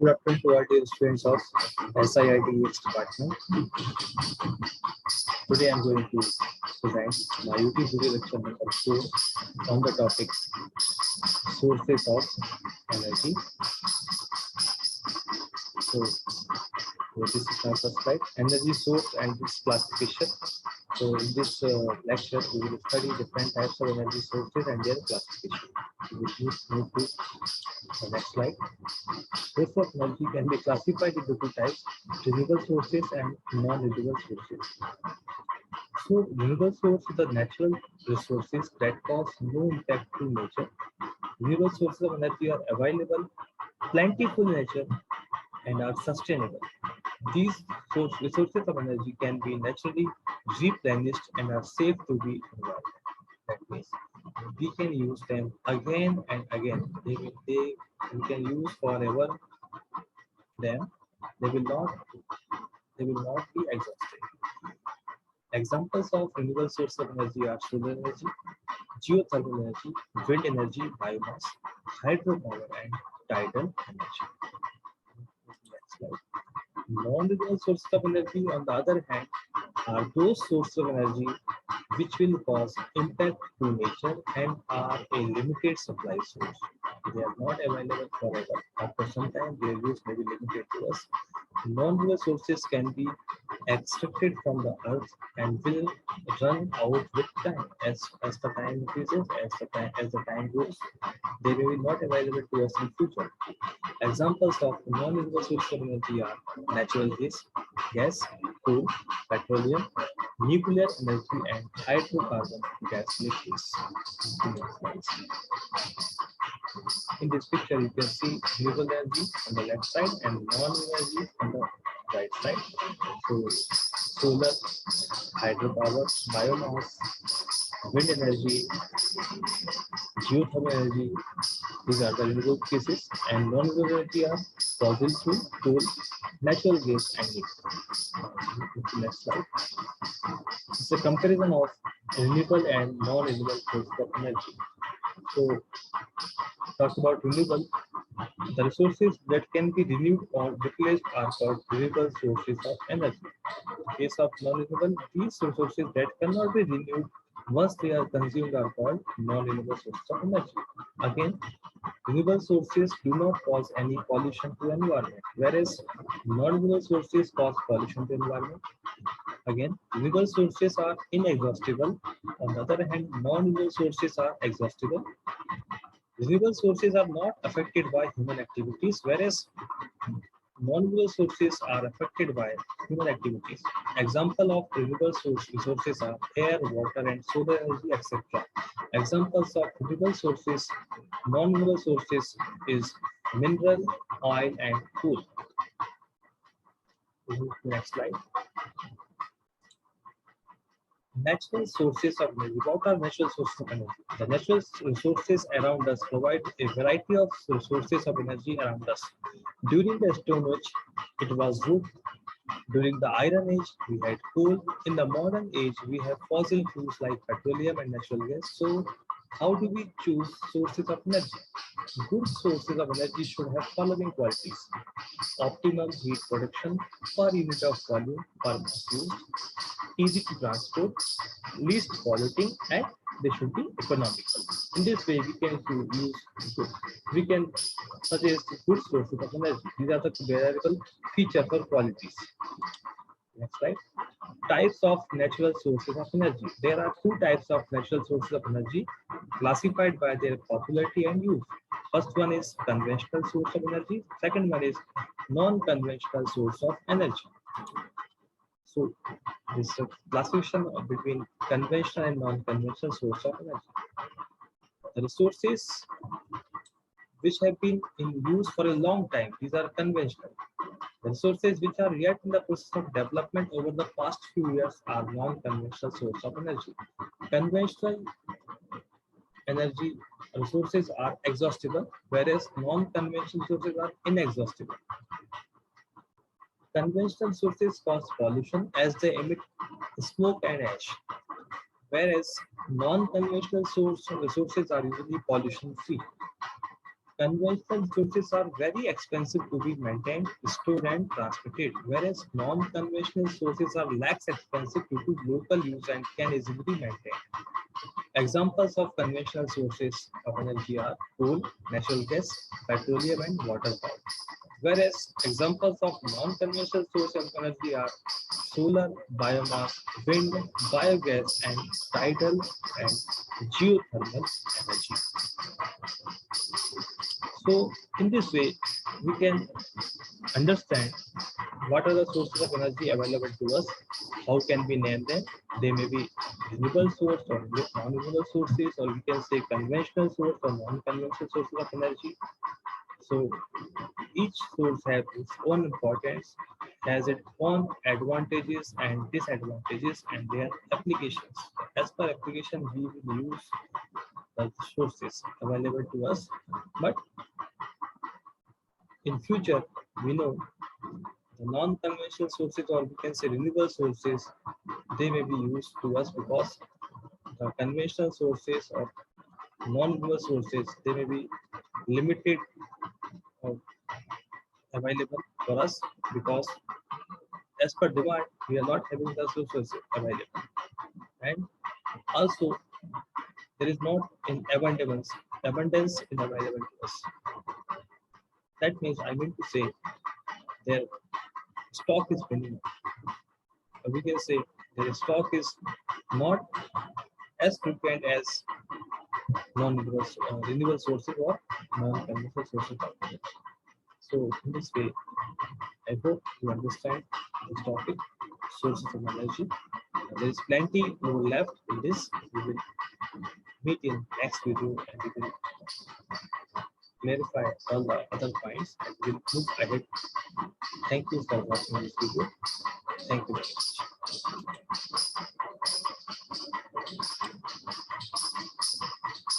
Good afternoon to all dear students of SIIT's department. Today I am going to present my YouTube video lecture number 4 on the topic sources of energy. So this is my first slide, energy source and its classification. So in this lecture, we will study different types of energy sources and their classification. So we move to the next slide. Source of energy can be classified into two types: renewable sources and non-renewable sources. So renewable sources are natural resources that cause no impact to nature. Renewable sources of energy are available, plentiful in nature, and are sustainable. These resources of energy can be naturally replenished and are safe to be environment. That means we can use them again and again. We can use forever them. They will not be exhausted. Examples of renewable sources of energy are solar energy, geothermal energy, wind energy, biomass, hydropower, and tidal energy. Next slide. Non-renewable sources of energy, on the other hand, are those sources of energy which will cause impact to nature and are a limited supply source. They are not available forever. After some time, their use may be limited to us. Non-renewable sources can be extracted from the earth and will run out with time. As the time increases, as the time goes, they may be not available to us in future. Examples of non-renewable sources of energy are natural gas, coal, petroleum, nuclear energy, and hydrocarbon gas liquids. In this picture, you can see renewable energy on the left side and non-renewable energy on the right side. So, solar, hydropower, biomass, wind energy, geothermal energy, these are the renewable cases, and non-renewable energy are fossil fuel, coal, natural gas, and nuclear. Next slide. It's a comparison of renewable and non-renewable sources of energy. So, talk about renewable. The resources that can be renewed or replaced are called renewable sources of energy. In case of non-renewable, these resources that cannot be renewed once they are consumed are called non-renewable sources of energy. Again, renewable sources do not cause any pollution to environment, whereas non-renewable sources cause pollution to environment. Again, renewable sources are inexhaustible. On the other hand, non-renewable sources are exhaustible. Renewable sources are not affected by human activities, whereas non-renewable sources are affected by human activities. Example of renewable resources are air, water, and solar energy, etc. Examples of renewable sources, non-renewable sources is mineral, oil, and coal. Next slide. Natural sources of energy. What are natural sources of energy? The natural resources around us provide a variety of sources of energy around us. During the Stone Age, it was wood. During the Iron Age, we had coal. In the modern age, we have fossil fuels like petroleum and natural gas. So, how do we choose sources of energy? Good sources of energy should have following qualities: optimum heat production per unit of volume per mass used, easy to transport, least polluting, and they should be economical. In this way, we can suggest good sources of energy. These are the variable features or qualities. Next slide. Types of natural sources of energy. There are two types of natural sources of energy classified by their popularity and use. First one is conventional source of energy. Second one is non-conventional source of energy. So this classification between conventional and non-conventional source of energy. The resources which have been in use for a long time, these are conventional. The resources which are yet in the process of development over the past few years are non-conventional source of energy. Conventional energy resources are exhaustible, whereas non-conventional sources are inexhaustible. Conventional sources cause pollution as they emit smoke and ash, whereas non-conventional resources are usually pollution-free. Conventional sources are very expensive to be maintained, stored, and transmitted, whereas non-conventional sources are less expensive due to local use and can easily be maintained. Examples of conventional sources of energy are coal, natural gas, petroleum, and water power. Whereas examples of non-conventional sources of energy are solar, biomass, wind, biogas, and tidal and geothermal energy. So, in this way, we can understand what are the sources of energy available to us, how can we name them. They may be renewable source or non-renewable sources, or we can say conventional source or non-conventional sources of energy. So each source has its own importance, has its own advantages and disadvantages and their applications. As per application, we will use the sources available to us, but in future, we know the non-conventional sources, or we can say renewable sources, they may be used to us because the conventional sources or non-renewable sources, they may be limited or available for us because as per demand, we are not having the sources available. And also, there is not in abundance in available to us. That means I mean to say their stock is minimum. Or we can say their stock is not as frequent as non-renewable renewable sources or non-conventional sources of energy. So in this way, I hope you understand this topic, sources of energy. There is plenty more left in this. We will meet in next video and we will clarify all the other points and we'll move ahead. Thank you for watching this video. Thank you very much.